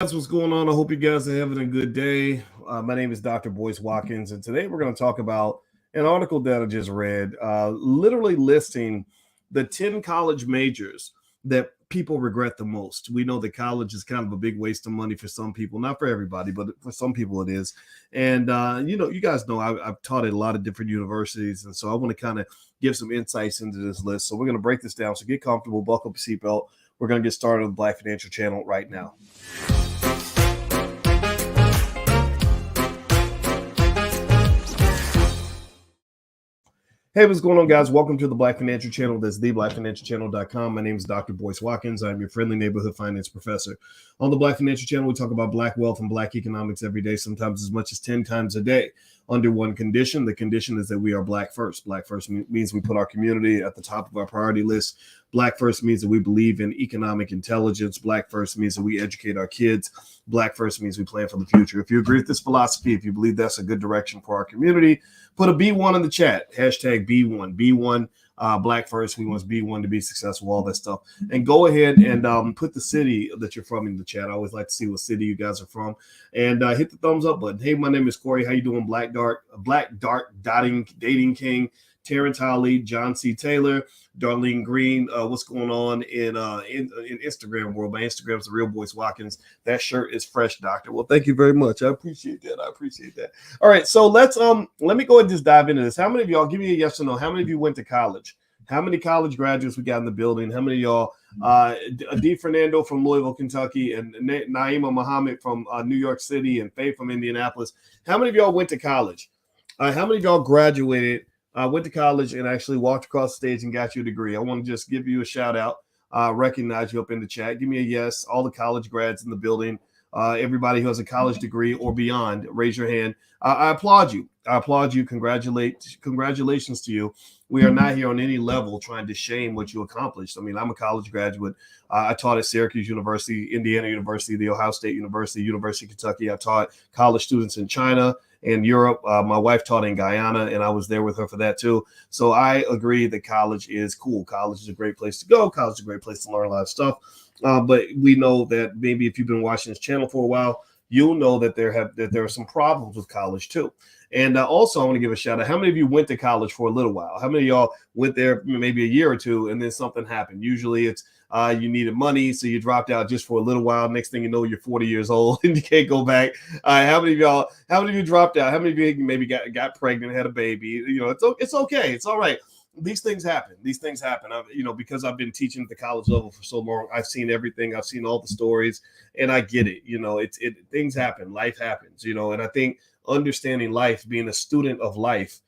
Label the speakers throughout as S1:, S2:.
S1: That's what's going on. I hope you guys are having a good day. My name is Dr. Boyce Watkins, and today we're going to talk about an article that I just read, literally listing the 10 college majors that people regret the most. We know that college is kind of a big waste of money for some people, not for everybody, but for some people it is. And, you guys know I've taught at a lot of different universities, and so I want to kind of give some insights into this list. So we're going to break this down. So get comfortable, buckle up your seatbelt. We're going to get started with Black Financial Channel right now. Hey, what's going on, guys? Welcome to the Black Financial Channel. That's theblackfinancialchannel.com. My name is Dr. Boyce Watkins. I'm your friendly neighborhood finance professor. On the Black Financial Channel, we talk about Black wealth and Black economics every day, sometimes as much as 10 times a day, under one condition. The condition is that we are Black first. Black first means we put our community at the top of our priority list. Black first means that we believe in economic intelligence. Black first means that we educate our kids. Black first means we plan for the future. If you agree with this philosophy, if you believe that's a good direction for our community, put a B1 in the chat. Hashtag B1. B1, Black first. We want B1 to be successful, all that stuff. And go ahead and put the city that you're from in the chat. I always like to see what city you guys are from. And hit the thumbs up button. Hey, my name is Corey. How you doing? Black Dart Dating King. Terrence Holly, John C. Taylor, Darlene Green. What's going on in Instagram world? My Instagram is the real Boyce Watkins. That shirt is fresh, doctor. Well, thank you very much. I appreciate that. All right, so let me go and just dive into this. How many of y'all, give me a yes or no, how many of you went to college? How many college graduates we got in the building? How many of y'all, D. Fernando from Louisville, Kentucky, and Naima Muhammad from New York City, and Faye from Indianapolis? How many of y'all went to college? How many of y'all graduated? Went to college and actually walked across the stage and got you a degree? I want to just give you a shout out, recognize you up in the chat. Give me a yes. All the college grads in the building, everybody who has a college degree or beyond, raise your hand. I applaud you. Congratulations to you. We are not here on any level trying to shame what you accomplished. I mean, I'm a college graduate. I taught at Syracuse University, Indiana University, the Ohio State University, University of Kentucky. I taught college students in China and Europe. My wife taught in Guyana, and I was there with her for that too. So I agree that college is cool. College is a great place to go. College is a great place to learn a lot of stuff. But we know that maybe if you've been watching this channel for a while, you'll know that there are some problems with college too. And also, I want to give a shout out. How many of you went to college for a little while? How many of y'all went there maybe a year or two and then something happened? Usually it's you needed money, so you dropped out just for a little while. Next thing you know, you're 40 years old and you can't go back. How many of you dropped out? How many of you maybe got pregnant, had a baby? You know, it's okay. It's all right. These things happen. Because I've been teaching at the college level for so long, I've seen everything. I've seen all the stories, and I get it. Things happen. Life happens. And I think understanding life, being a student of life,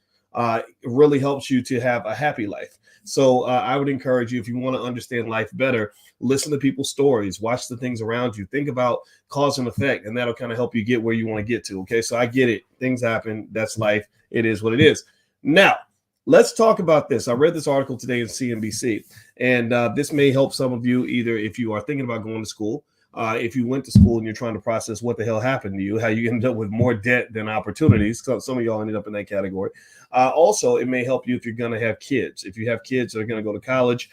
S1: really helps you to have a happy life. So I would encourage you, if you want to understand life better, listen to people's stories, watch the things around you, think about cause and effect, and that'll kind of help you get where you want to get to. Okay, so I get it. Things happen. That's life. It is what it is. Now, let's talk about this. I read this article today in CNBC, and this may help some of you, either if you are thinking about going to school, if you went to school and you're trying to process what the hell happened to you, how you ended up with more debt than opportunities. So some of y'all ended up in that category. Also, it may help you if you're going to have kids. If you have kids that are going to go to college,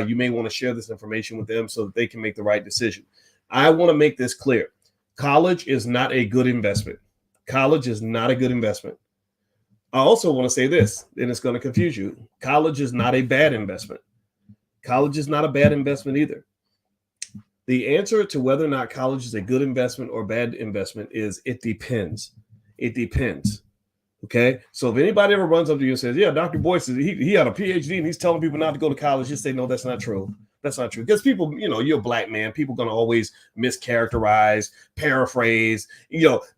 S1: you may want to share this information with them so that they can make the right decision. I want to make this clear. College is not a good investment. College is not a good investment. I also want to say this, and it's going to confuse you. College is not a bad investment. College is not a bad investment either. The answer to whether or not college is a good investment or bad investment is it depends. It depends. Okay. So if anybody ever runs up to you and says, yeah, Dr. Boyce, he had a PhD and he's telling people not to go to college, just say, no, that's not true. That's not true. Because people, you're a black man. People are going to always mischaracterize, paraphrase,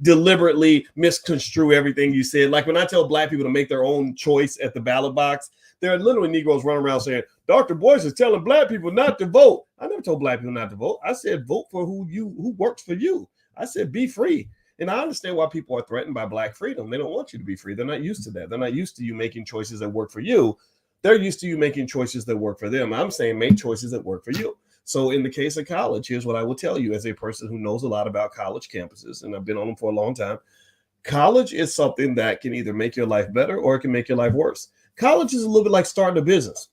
S1: deliberately misconstrue everything you said. Like when I tell black people to make their own choice at the ballot box, there are literally Negroes running around saying, Dr. Boyce is telling black people not to vote. I never told black people not to vote. I said, vote for who works for you. I said, be free. And I understand why people are threatened by black freedom. They don't want you to be free. They're not used to that. They're not used to you making choices that work for you. They're used to you making choices that work for them. I'm saying make choices that work for you. So in the case of college, here's what I will tell you as a person who knows a lot about college campuses, and I've been on them for a long time. College is something that can either make your life better or it can make your life worse. College is a little bit like starting a business.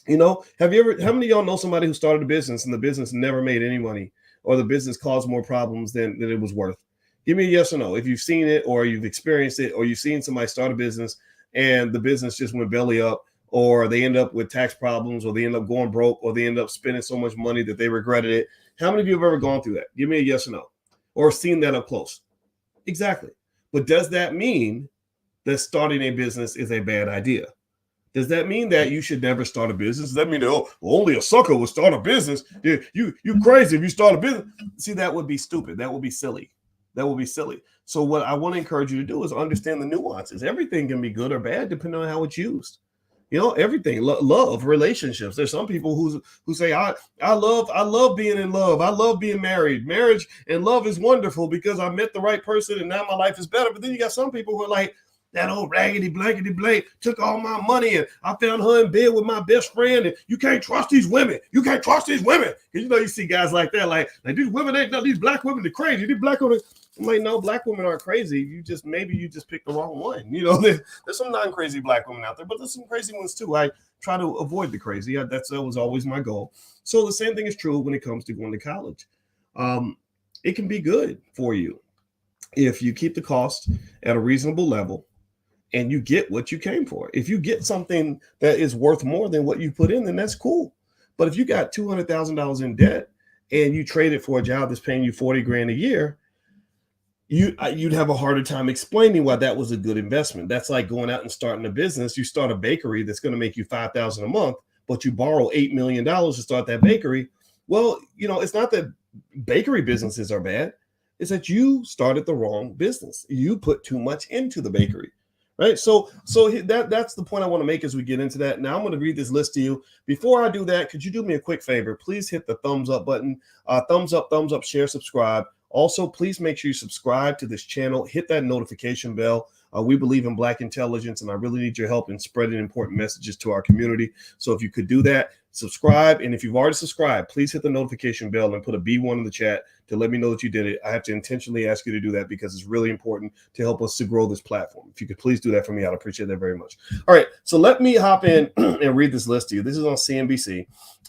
S1: How many of y'all know somebody who started a business and the business never made any money? or the business caused more problems than it was worth? Give me a yes or no. If you've seen it, or you've experienced it, or you've seen somebody start a business and the business just went belly up, or they end up with tax problems, or they end up going broke, or they end up spending so much money that they regretted it. How many of you have ever gone through that? Give me a yes or no, or seen that up close. Exactly. But does that mean that starting a business is a bad idea? Does that mean that you should never start a business? Does that mean that, oh, only a sucker will start a business? Yeah, you crazy if you start a business. See, that would be stupid. That would be silly. That would be silly. So what I want to encourage you to do is understand the nuances. Everything can be good or bad depending on how it's used. You know, everything, love, relationships. There's some people who say, I love being in love. I love being married. Marriage and love is wonderful because I met the right person and now my life is better. But then you got some people who are like, that old raggedy blankety blank took all my money and I found her in bed with my best friend, and you can't trust these women. You can't trust these women. Because you know, you see guys like that, like these women ain't, these black women, they're crazy. These black women, I'm like, no, black women aren't crazy. Maybe you just picked the wrong one. You know, there's some non-crazy black women out there, but there's some crazy ones too. I try to avoid the crazy. That was always my goal. So the same thing is true when it comes to going to college. It can be good for you if you keep the cost at a reasonable level and you get what you came for. If you get something that is worth more than what you put in, then that's cool. But if you got $200,000 in debt and you trade it for a job that's paying you 40 grand a year, you'd have a harder time explaining why that was a good investment. That's like going out and starting a business. You start a bakery that's going to make you $5,000 a month, but you borrow $8 million to start that bakery. Well, you know, it's not that bakery businesses are bad. It's that you started the wrong business. You put too much into the bakery. Right. So that's the point I want to make as we get into that. Now I'm going to read this list to you. Before I do that, could you do me a quick favor? Please hit the thumbs up button, thumbs up, share, subscribe. Also, please make sure you subscribe to this channel. Hit that notification bell. We believe in Black intelligence, and I really need your help in spreading important messages to our community. So if you could do that, subscribe. And if you've already subscribed, please hit the notification bell and put a B1 in the chat to let me know that you did it. I have to intentionally ask you to do that because it's really important to help us to grow this platform. If you could please do that for me, I'd appreciate that very much. All right, so let me hop in and read this list to you. This is on CNBC,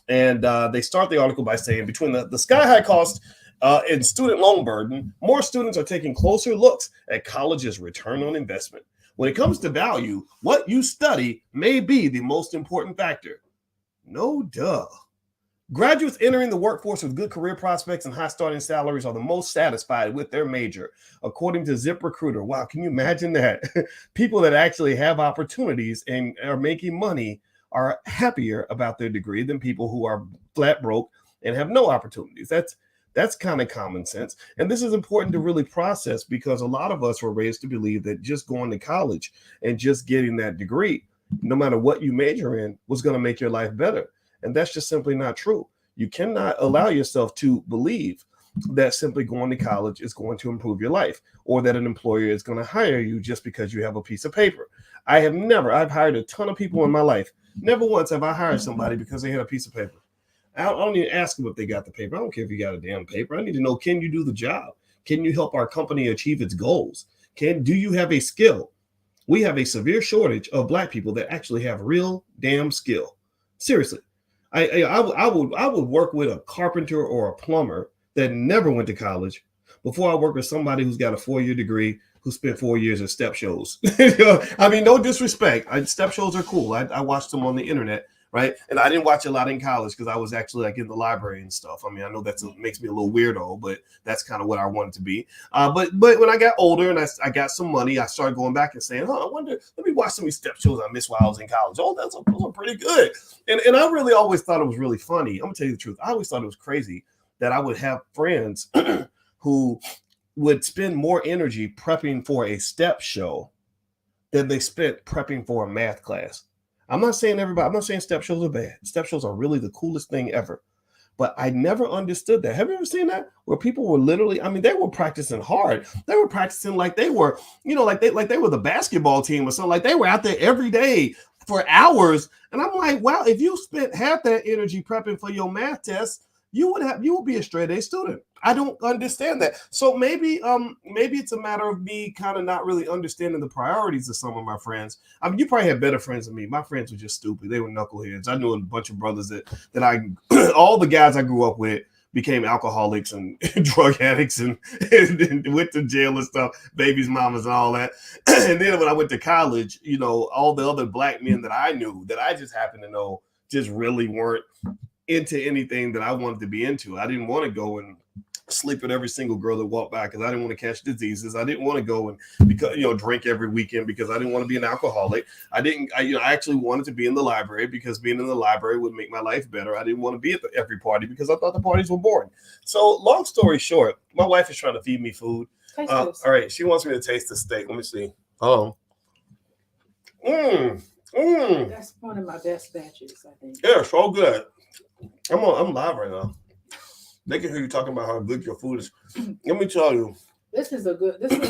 S1: and they start the article by saying, between the sky-high cost and student loan burden, more students are taking closer looks at college's return on investment. When it comes to value, what you study may be the most important factor. No duh. Graduates entering the workforce with good career prospects and high starting salaries are the most satisfied with their major, according to ZipRecruiter. Wow, can you imagine that? People that actually have opportunities and are making money are happier about their degree than people who are flat broke and have no opportunities. That's kind of common sense. And this is important to really process because a lot of us were raised to believe that just going to college and just getting that degree, no matter what you major in, was going to make your life better. And that's just simply not true. You cannot allow yourself to believe that simply going to college is going to improve your life, or that an employer is going to hire you just because you have a piece of paper. I've hired a ton of people in my life. Never once have I hired somebody because they had a piece of paper. I don't even ask them if they got the paper. I don't care if you got a damn paper. I need to know, can you do the job? Can you help our company achieve its goals? Do you have a skill? We have a severe shortage of Black people that actually have real damn skill. Seriously. I would work with a carpenter or a plumber that never went to college before I work with somebody who's got a 4-year degree who spent 4 years at step shows. I mean, no disrespect. Step shows are cool. I watched them on the internet, right? And I didn't watch a lot in college because I was actually like in the library and stuff. I mean, I know makes me a little weirdo, but that's kind of what I wanted to be. But when I got older and I got some money, I started going back and saying, I wonder, let me watch some of these step shows I missed while I was in college. Oh, those are pretty good. And I really always thought it was really funny. I'm gonna tell you the truth. I always thought it was crazy that I would have friends who would spend more energy prepping for a step show than they spent prepping for a math class. I'm not saying step shows are bad. Step shows are really the coolest thing ever. But I never understood that. Have you ever seen that? Where people were literally, I mean, they were practicing hard. They were practicing like they were, like they were the basketball team or something. Like they were out there every day for hours. And I'm like, wow, if you spent half that energy prepping for your math test, you would be a straight A student. I don't understand that. So maybe it's a matter of me kind of not really understanding the priorities of some of my friends. I mean, you probably have better friends than me. My friends were just stupid. They were knuckleheads. I knew a bunch of brothers that I all the guys I grew up with became alcoholics and drug addicts and went to jail and stuff, babies, mamas, and all that. And then when I went to college, you know, all the other black men that I knew, that I just happened to know, just really weren't into anything that I wanted to be into. I didn't want to go and sleep with every single girl that walked by because I didn't want to catch diseases. I didn't want to go and drink every weekend because I didn't want to be an alcoholic. I actually wanted to be in the library because being in the library would make my life better. I didn't want to be at every party because I thought the parties were boring. So long story short, my wife is trying to feed me food. All right, she wants me to taste the steak. Let me see.
S2: That's one of my best batches, I think.
S1: Yeah, so good. I'm live right now. They can hear you talking about how good your food is. Let me tell you.
S2: This is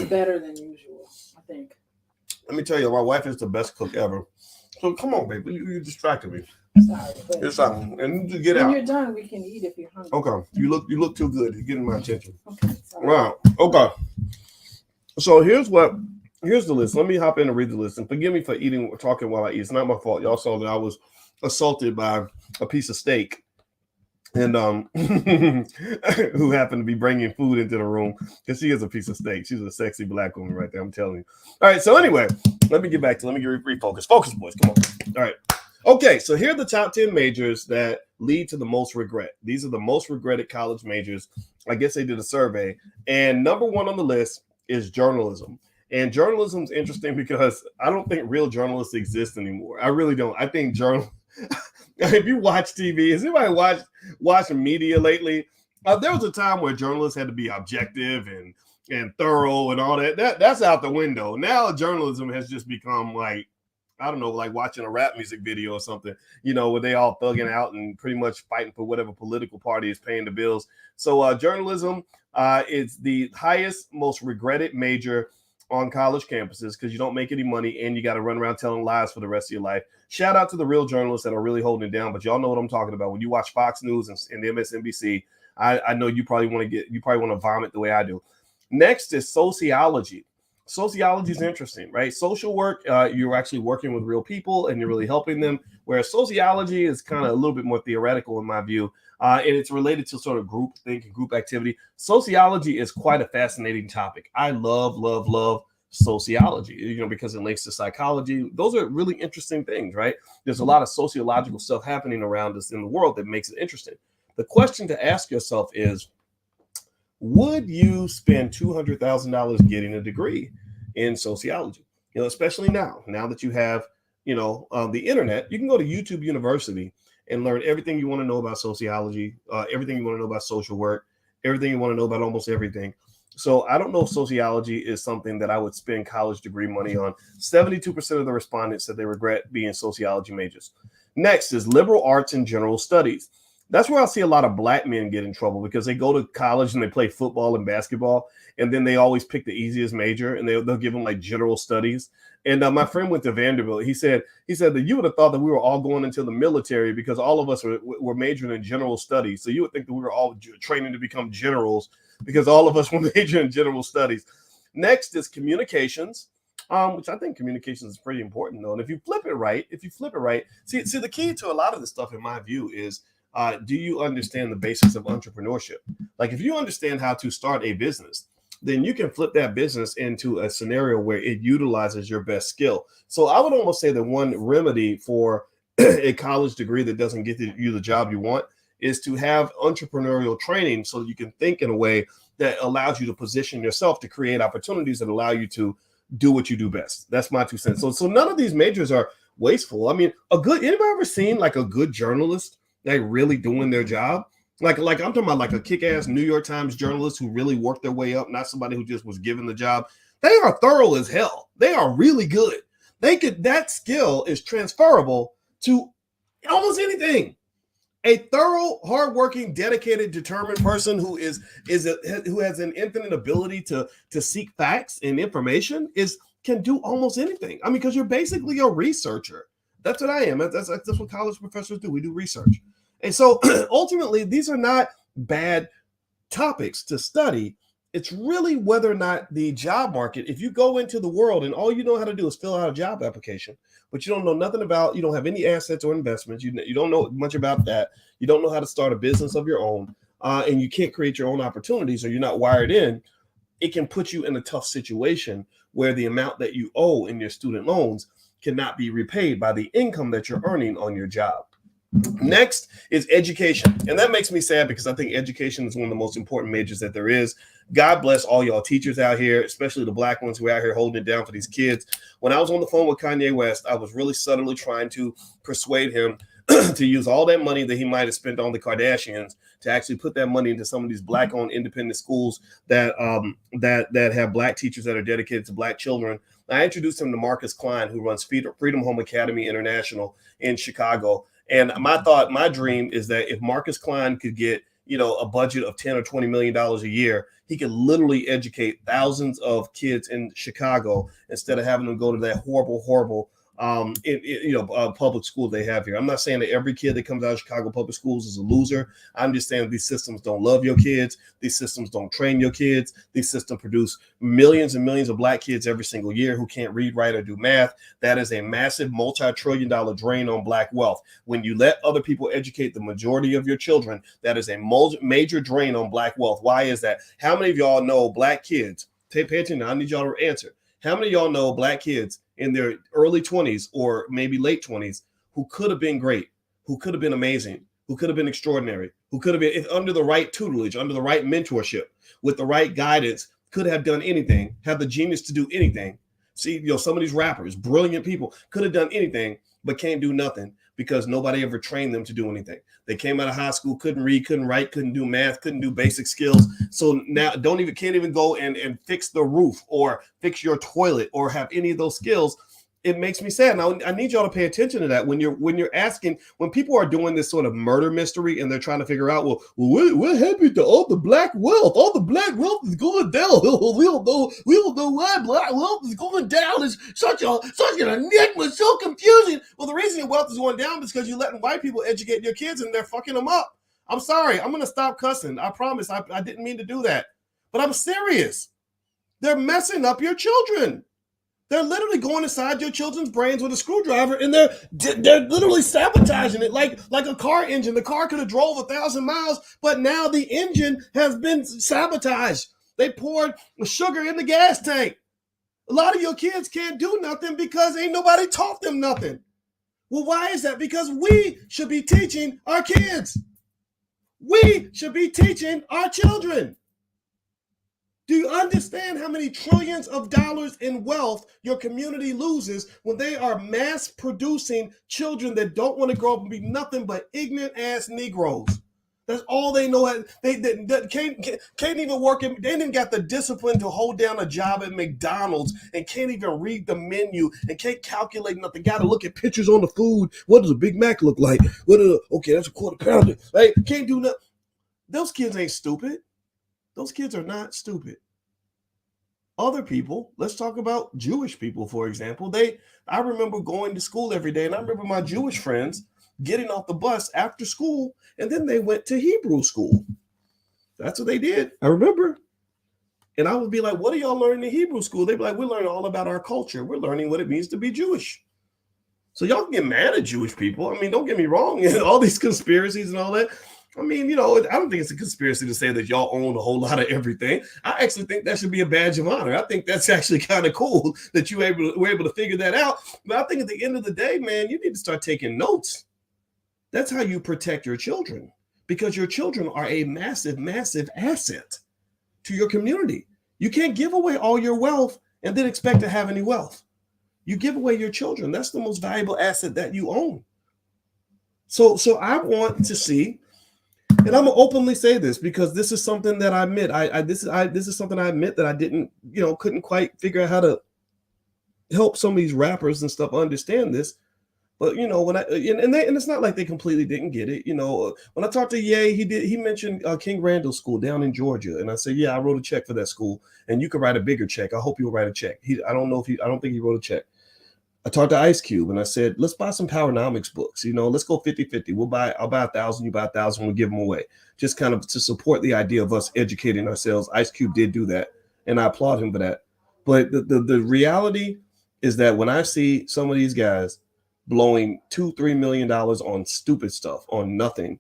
S2: better than usual, I think.
S1: Let me tell you, my wife is the best cook ever. So come on, baby. You distracted me.
S2: Sorry.
S1: It's something. And you get
S2: when
S1: out.
S2: When you're done, we can eat if you're hungry.
S1: Okay. You look too good. You're getting my attention.
S2: Okay. Sorry.
S1: Wow. Okay. So here's the list. Let me hop in and read the list. And forgive me for talking while I eat. It's not my fault. Y'all saw that I was assaulted by a piece of steak. And who happened to be bringing food into the room because she is a piece of steak. She's a sexy black woman right there. I'm telling you. All right. So anyway, let me get refocus. Focus, boys. Come on. All right. Okay. So here are the top 10 majors that lead to the most regret. These are the most regretted college majors. I guess they did a survey. And number one on the list is journalism. And journalism's interesting because I don't think real journalists exist anymore. I really don't. I think if you watch TV, has anybody watched media lately? There was a time where journalists had to be objective and thorough and all that. That's out the window. Now journalism has just become like, I don't know, like watching a rap music video or something, where they all thugging out and pretty much fighting for whatever political party is paying the bills. So journalism is the highest, most regretted major on college campuses because you don't make any money and you got to run around telling lies for the rest of your life. Shout out to the real journalists that are really holding it down, but y'all know what I'm talking about. When you watch Fox News and MSNBC, I know you probably want to vomit the way I do. Next is sociology. Sociology is interesting, right? Social work, you're actually working with real people and you're really helping them, whereas sociology is kind of a little bit more theoretical in my view, and it's related to sort of group think and group activity. Sociology is quite a fascinating topic. I love sociology, because it links to psychology. Those are really interesting things, right? There's a lot of sociological stuff happening around us in the world that makes it interesting. The question to ask yourself is, would you spend $200,000 getting a degree in sociology? Especially now that you have, the internet, you can go to YouTube University and learn everything you want to know about sociology, everything you want to know about social work, everything you want to know about almost everything. So I don't know if sociology is something that I would spend college degree money on. 72% of the respondents said they regret being sociology majors. Next is liberal arts and general studies. That's where I see a lot of black men get in trouble because they go to college and they play football and basketball, and then they always pick the easiest major and they'll give them like general studies. And my friend went to Vanderbilt. He said that you would have thought that we were all going into the military because all of us were majoring in general studies. So you would think that we were all training to become generals because all of us were majoring in general studies. Next is communications, which I think communications is pretty important though. And if you flip it right, see the key to a lot of this stuff in my view is, do you understand the basics of entrepreneurship? Like if you understand how to start a business, then you can flip that business into a scenario where it utilizes your best skill. So I would almost say that one remedy for a college degree that doesn't get you the job you want is to have entrepreneurial training so that you can think in a way that allows you to position yourself to create opportunities that allow you to do what you do best. That's my 2 cents. So none of these majors are wasteful. I mean, anybody ever seen like a good journalist like really doing their job? Like I'm talking about like a kick-ass New York Times journalist who really worked their way up, not somebody who just was given the job. They are thorough as hell. They are really good. That skill is transferable to almost anything. A thorough, hardworking, dedicated, determined person who who has an infinite ability to seek facts and information can do almost anything. I mean, because you're basically a researcher. That's what I am. That's what college professors do. We do research. And so ultimately, these are not bad topics to study. It's really whether or not the job market, if you go into the world and all you know how to do is fill out a job application, but you don't know nothing about, you don't have any assets or investments, you don't know much about that, you don't know how to start a business of your own, and you can't create your own opportunities, or you're not wired in, it can put you in a tough situation where the amount that you owe in your student loans cannot be repaid by the income that you're earning on your job. Next is education. And that makes me sad because I think education is one of the most important majors that there is. God bless all y'all teachers out here, especially the black ones who are out here holding it down for these kids. When I was on the phone with Kanye West, I was really subtly trying to persuade him to use all that money that he might have spent on the Kardashians to actually put that money into some of these black-owned independent schools that have black teachers that are dedicated to black children. I introduced him to Marcus Klein, who runs Freedom Home Academy International in Chicago. And my dream is that if Marcus Klein could get, a budget of $10 or $20 million a year, he could literally educate thousands of kids in Chicago instead of having them go to that horrible public school they have here. I'm not saying that every kid that comes out of Chicago public schools is a loser. I'm just saying these systems don't love your kids. These systems don't train your kids. These systems produce millions and millions of black kids every single year who can't read, write, or do math. That is a massive multi-trillion-dollar drain on black wealth. When you let other people educate the majority of your children, that is a major drain on black wealth. Why is that? How many of y'all know black kids? Pay attention. I need y'all to answer. How many of y'all know black kids in their early 20s or maybe late 20s who could have been great, who could have been amazing, who could have been extraordinary, who could have been, if under the right tutelage, under the right mentorship, with the right guidance, could have done anything, have the genius to do anything? See, some of these rappers, brilliant people, could have done anything, but can't do nothing because nobody ever trained them to do anything. They came out of high school, couldn't read, couldn't write, couldn't do math, couldn't do basic skills. So now can't even go and fix the roof or fix your toilet or have any of those skills. It makes me sad. Now, I need y'all to pay attention to that when you're asking, when people are doing this sort of murder mystery and they're trying to figure out, what happened to all the black wealth? All the black wealth is going down. We don't know why black wealth is going down. It's such an enigma, so confusing. Well, the reason your wealth is going down is because you're letting white people educate your kids and they're fucking them up. I'm sorry. I'm going to stop cussing. I promise. I didn't mean to do that. But I'm serious. They're messing up your children. They're literally going inside your children's brains with a screwdriver, and they're literally sabotaging it like a car engine. The car could have drove 1,000 miles, but now the engine has been sabotaged. They poured sugar in the gas tank. A lot of your kids can't do nothing because ain't nobody taught them nothing. Well, why is that? Because we should be teaching our kids. We should be teaching our children. Do you understand how many trillions of dollars in wealth your community loses when they are mass producing children that don't want to grow up and be nothing but ignorant ass Negroes? That's all they know. They can't even work. They didn't got the discipline to hold down a job at McDonald's and can't even read the menu and can't calculate nothing. Got to look at pictures on the food. What does a Big Mac look like? Okay, that's a quarter pounder. Right? Can't do nothing. Those kids ain't stupid. Those kids are not stupid. Other people, let's talk about Jewish people, for example. I remember going to school every day, and I remember my Jewish friends getting off the bus after school, and then they went to Hebrew school. That's what they did. I remember. And I would be like, what are y'all learning in Hebrew school? They'd be like, we're learning all about our culture. We're learning what it means to be Jewish. So y'all can get mad at Jewish people. I mean, don't get me wrong. All these conspiracies and all that. I mean, I don't think it's a conspiracy to say that y'all own a whole lot of everything. I actually think that should be a badge of honor. I think that's actually kind of cool that were able to figure that out. But I think at the end of the day, man, you need to start taking notes. That's how you protect your children, because your children are a massive, massive asset to your community. You can't give away all your wealth and then expect to have any wealth. You give away your children. That's the most valuable asset that you own. So I want to see. And I'm gonna openly say this because this is something that I admit. This is something I admit that I didn't, couldn't quite figure out how to help some of these rappers and stuff understand this. But when and it's not like they completely didn't get it. When I talked to Ye, he mentioned King Randall's school down in Georgia, and I said, yeah, I wrote a check for that school, and you could write a bigger check. I hope you'll write a check. I don't think he wrote a check. I talked to Ice Cube and I said, let's buy some Powernomics books. Let's go 50-50. I'll buy 1,000, you buy 1,000, we'll give them away. Just kind of to support the idea of us educating ourselves. Ice Cube did do that, and I applaud him for that. But the reality is that when I see some of these guys blowing $2-3 million on stupid stuff, on nothing,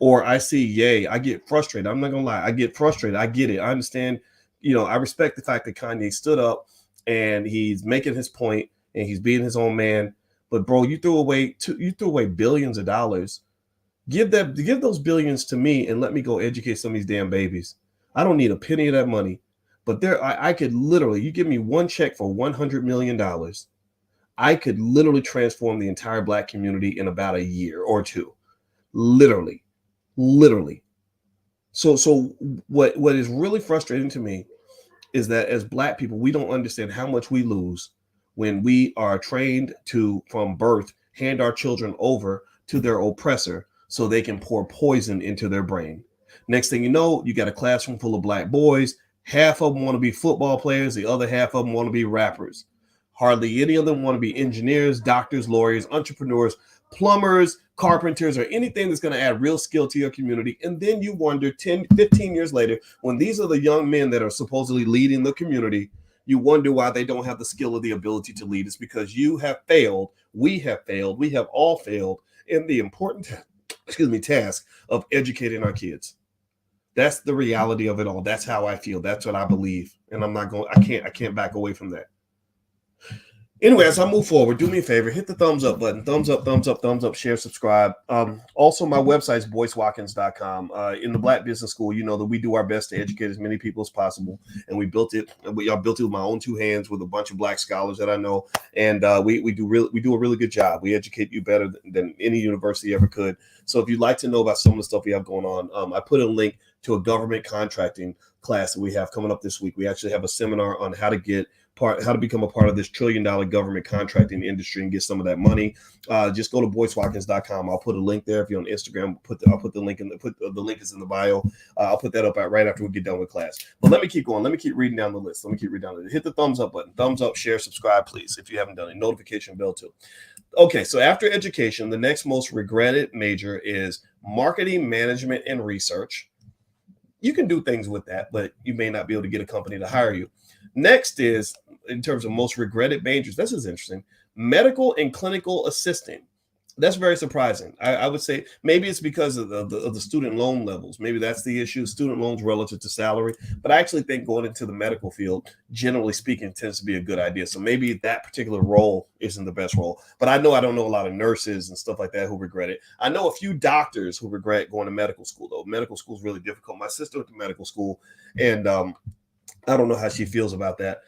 S1: or I see yay, I get frustrated. I'm not gonna lie, I get frustrated. I get it. I understand. I respect the fact that Kanye stood up and he's making his point and he's being his own man. But bro, you threw away billions of dollars. Give those billions to me and let me go educate some of these damn babies. I don't need a penny of that money. But I could literally, you give me one check for $100 million. I could literally transform the entire Black community in about a year or two. Literally. So what is really frustrating to me is that as Black people, we don't understand how much we lose when we are trained to, from birth, hand our children over to their oppressor so they can pour poison into their brain. Next thing you know, you got a classroom full of Black boys. Half of them want to be football players. The other half of them want to be rappers. Hardly any of them want to be engineers, doctors, lawyers, entrepreneurs, plumbers, carpenters, or anything that's going to add real skill to your community. And then you wonder 10, 15 years later, when these are the young men that are supposedly leading the community, you wonder why they don't have the skill or the ability to lead. It's because you have failed. We have all failed in the important task of educating our kids. That's the reality of it all. That's how I feel. That's what I believe. And I can't back away from that. Anyway, as I move forward, do me a favor, hit the thumbs up button. Thumbs up, share, subscribe. Also, my website is boycewatkins.com. In the Black Business School, you know that we do our best to educate as many people as possible. And I built it with my own two hands with a bunch of Black scholars that I know. And we do a really good job. We educate you better than any university ever could. So if you'd like to know about some of the stuff we have going on, I put a link to a government contracting class that we have coming up this week. We actually have a seminar on how to become a part of this $1 trillion government contracting industry and get some of that money. Just go to boycewatkins.com. I'll put a link there. If you're on Instagram, I'll put the link the link is in the bio. I'll put that up right after we get done with class. But let me keep going. Let me keep reading down the list. Hit the thumbs up button. Thumbs up, share, subscribe, please, if you haven't done it. Notification bell too. Okay, so after education, the next most regretted major is marketing, management, and research. You can do things with that, but you may not be able to get a company to hire you. Next is, in terms of most regretted majors, this is interesting, medical and clinical assisting. That's very surprising. I would say maybe it's because of the student loan levels. Maybe that's the issue, student loans relative to salary. But I actually think going into the medical field, generally speaking, tends to be a good idea. So maybe that particular role isn't the best role. But I don't know a lot of nurses and stuff like that who regret it. I know a few doctors who regret going to medical school, though. Medical school is really difficult. My sister went to medical school, and I don't know how she feels about that.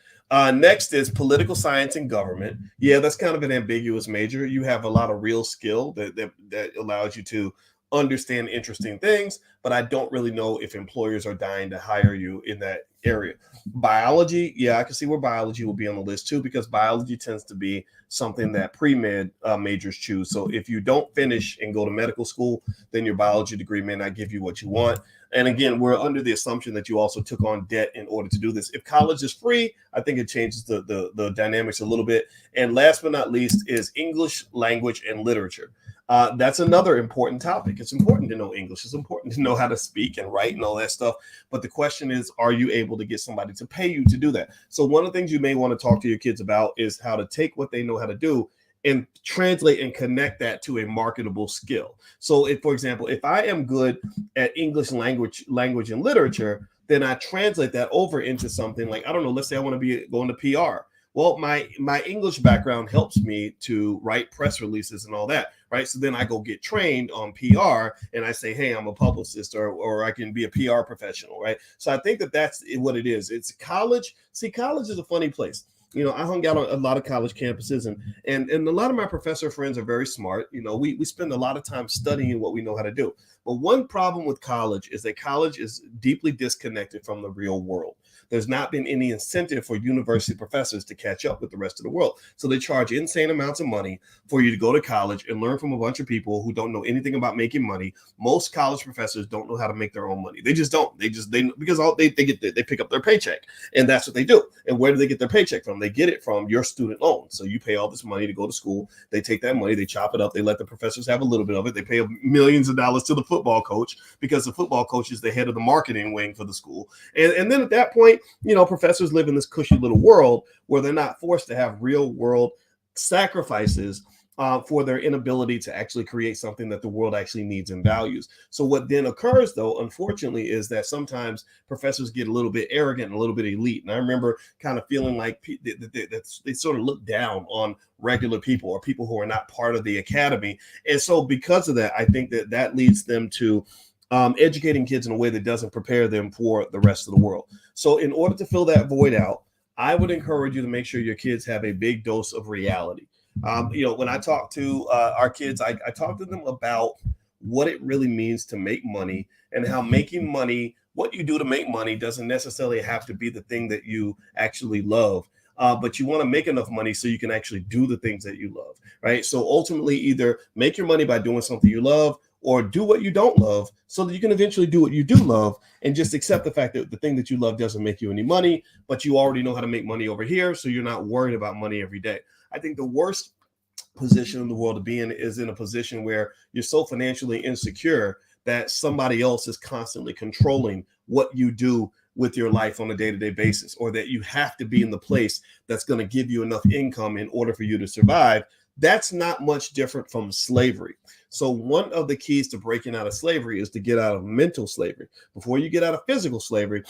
S1: Next is political science and government. Yeah, that's kind of an ambiguous major. You have a lot of real skill that allows you to understand interesting things, but I don't really know if employers are dying to hire you in that area. Biology, yeah, I can see where biology will be on the list too, because biology tends to be something that pre-med majors choose. So if you don't finish and go to medical school, then your biology degree may not give you what you want. And again, we're under the assumption that you also took on debt in order to do this. If college is free, I think it changes the dynamics a little bit. And last but not least is English language and literature. That's another important topic. It's important to know English. It's important to know how to speak and write and all that stuff. But the question is, are you able to get somebody to pay you to do that? So one of the things you may want to talk to your kids about is how to take what they know how to do and translate and connect that to a marketable skill. So if, for example, if I am good at English language and literature, then I translate that over into something like, I don't know, let's say I want to be going to PR. Well, my English background helps me to write press releases and all that, right? So then I go get trained on PR and I say, hey, I'm a publicist or I can be a PR professional, right? So I think that's what it is. It's college. See, college is a funny place. I hung out on a lot of college campuses and a lot of my professor friends are very smart. We spend a lot of time studying what we know how to do. But one problem with college is that college is deeply disconnected from the real world. There's not been any incentive for university professors to catch up with the rest of the world. So they charge insane amounts of money for you to go to college and learn from a bunch of people who don't know anything about making money. Most college professors don't know how to make their own money. They just don't. Because they pick up their paycheck and that's what they do. And where do they get their paycheck from? They get it from your student loan. So you pay all this money to go to school. They take that money, they chop it up. They let the professors have a little bit of it. They pay millions of dollars to the football coach because the football coach is the head of the marketing wing for the school. And then at that point, professors live in this cushy little world where they're not forced to have real world sacrifices for their inability to actually create something that the world actually needs and values. So what then occurs, though, unfortunately, is that sometimes professors get a little bit arrogant and a little bit elite. And I remember kind of feeling like they sort of look down on regular people or people who are not part of the academy. And so because of that, I think that leads them to educating kids in a way that doesn't prepare them for the rest of the world. So in order to fill that void out, I would encourage you to make sure your kids have a big dose of reality. When I talk to our kids, I talk to them about what it really means to make money and how making money, what you do to make money, doesn't necessarily have to be the thing that you actually love. But you want to make enough money so you can actually do the things that you love, right? So ultimately, either make your money by doing something you love or do what you don't love so that you can eventually do what you do love, and just accept the fact that the thing that you love doesn't make you any money, but you already know how to make money over here, so you're not worried about money every day. I think the worst position in the world to be in is in a position where you're so financially insecure that somebody else is constantly controlling what you do with your life on a day-to-day basis, or that you have to be in the place that's going to give you enough income in order for you to survive. That's not much different from slavery. So one of the keys to breaking out of slavery is to get out of mental slavery. Before you get out of physical slavery,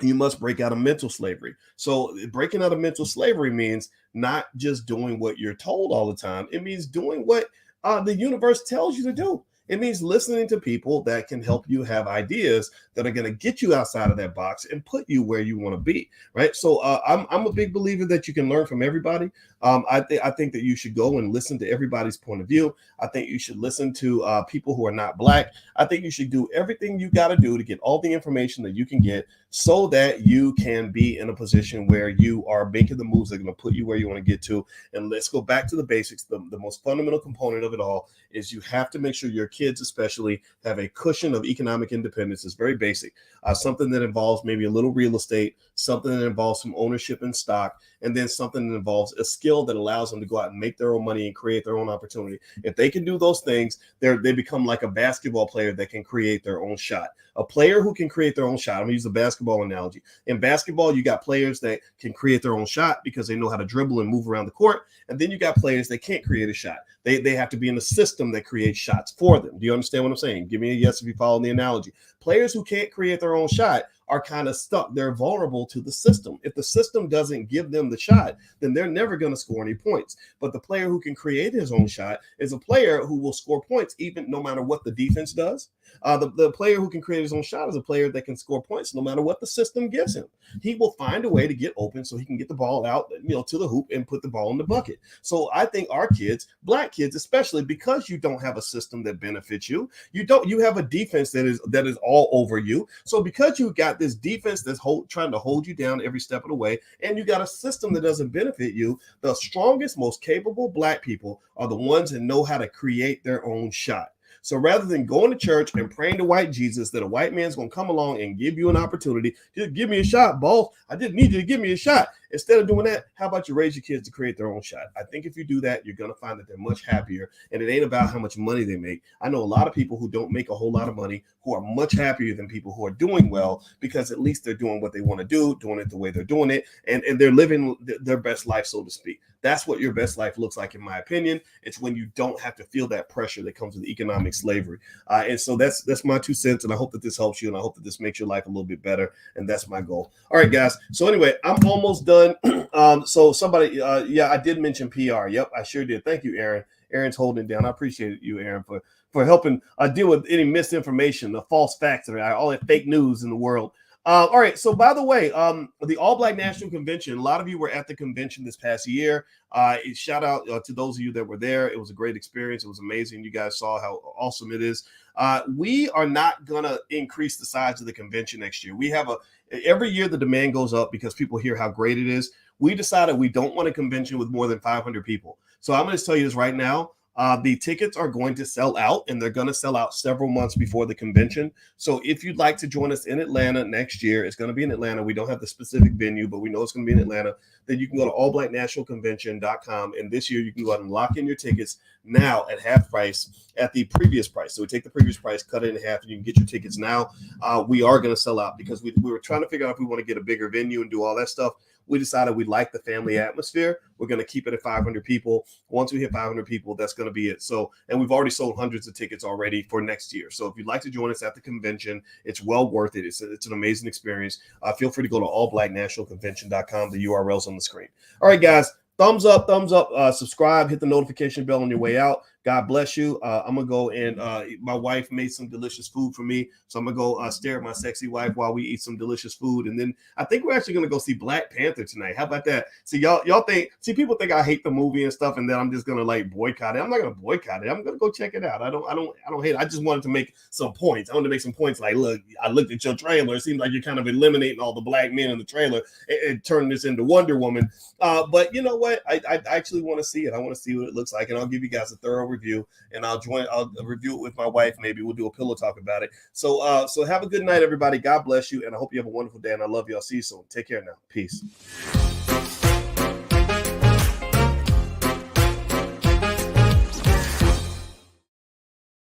S1: you must break out of mental slavery. So breaking out of mental slavery means not just doing what you're told all the time. It means doing what the universe tells you to do. It means listening to people that can help you have ideas that are going to get you outside of that box and put you where you want to be, right? So I'm a big believer that you can learn from everybody. I think that you should go and listen to everybody's point of view. I think you should listen to people who are not Black. I think you should do everything you got to do to get all the information that you can get so that you can be in a position where you are making the moves that are going to put you where you want to get to. And let's go back to the basics. The most fundamental component of it all is you have to make sure your kids especially have a cushion of economic independence. It's very basic. Something that involves maybe a little real estate, something that involves some ownership in stock, and then something that involves a skill that allows them to go out and make their own money and create their own opportunity. If they can do those things, they become like a basketball player that can create their own shot. A player who can create their own shot. I'm going to use the basketball analogy. In basketball, you got players that can create their own shot because they know how to dribble and move around the court. And then you got players that can't create a shot. They have to be in a system that creates shots for them. Do you understand what I'm saying? Give me a yes if you follow the analogy. Players who can't create their own shot are kind of stuck. They're vulnerable to the system. If the system doesn't give them the shot, then they're never going to score any points. But the player who can create his own shot is a player who will score points even no matter what the defense does. The player who can create his own shot is a player that can score points no matter what the system gives him. He will find a way to get open so he can get the ball out, to the hoop and put the ball in the bucket. So I think our kids, Black kids especially, because you don't have a system that benefits you, you have a defense that is all over you. So because you got this defense that's trying to hold you down every step of the way, and you got a system that doesn't benefit you, the strongest, most capable Black people are the ones that know how to create their own shot. So rather than going to church and praying to white Jesus that a white man's going to come along and give you an opportunity, just give me a shot, boss. I just need you to give me a shot. Instead of doing that, how about you raise your kids to create their own shot? I think if you do that, you're going to find that they're much happier, and it ain't about how much money they make. I know a lot of people who don't make a whole lot of money who are much happier than people who are doing well, because at least they're doing what they want to do, doing it the way they're doing it, and they're living their best life, so to speak. That's what your best life looks like, in my opinion. It's when you don't have to feel that pressure that comes with economic slavery. And so that's my 2 cents, and I hope that this helps you, and I hope that this makes your life a little bit better, and that's my goal. All right, guys. So anyway, I'm almost done. So somebody, I did mention PR. Yep, I sure did. Thank you, Aaron. Aaron's holding it down. I appreciate you, Aaron, for helping deal with any misinformation, the false facts, all that fake news in the world. All right. So by the way, the All Black National Convention, a lot of you were at the convention this past year. Shout out to those of you that were there. It was a great experience. It was amazing. You guys saw how awesome it is. We are not going to increase the size of the convention next year. We have every year the demand goes up because people hear how great it is. We decided we don't want a convention with more than 500 people. So I'm going to tell you this right now. The tickets are going to sell out, and they're going to sell out several months before the convention. So if you'd like to join us in Atlanta next year, it's going to be in Atlanta. We don't have the specific venue, but we know it's going to be in Atlanta. Then you can go to allblacknationalconvention.com, and this year you can go out and lock in your tickets now at half price at the previous price. So we take the previous price, cut it in half, and you can get your tickets now. We are going to sell out because we were trying to figure out if we want to get a bigger venue and do all that stuff. we decided we like the family atmosphere. We're going to keep it at 500 people. Once we hit 500 people, that's going to be it. So, and we've already sold hundreds of tickets already for next year. So if you'd like to join us at the convention, it's well worth it. It's an amazing experience. Feel free to go to allblacknationalconvention.com. The URL's on the screen. All right, guys. Thumbs up, subscribe, hit the notification bell on your way out. God bless you. I'm going to go and my wife made some delicious food for me. So I'm going to go stare at my sexy wife while we eat some delicious food. And then I think we're actually going to go see Black Panther tonight. How about that? See, y'all think, people think I hate the movie and stuff, and then I'm just going to like boycott it. I'm not going to boycott it. I'm going to go check it out. I don't hate it. I just wanted to make some points. I wanted to make some points like, look, I looked at your trailer. It seems like you're kind of eliminating all the black men in the trailer and turning this into Wonder Woman. But you know what? I actually want to see it. I want to see what it looks like, and I'll give you guys a thorough review, and I'll review it with my wife. Maybe we'll do a pillow talk about it. So have a good night, everybody. God bless you, and I hope you have a wonderful day, and I love you. I'll see you soon. Take care now. Peace.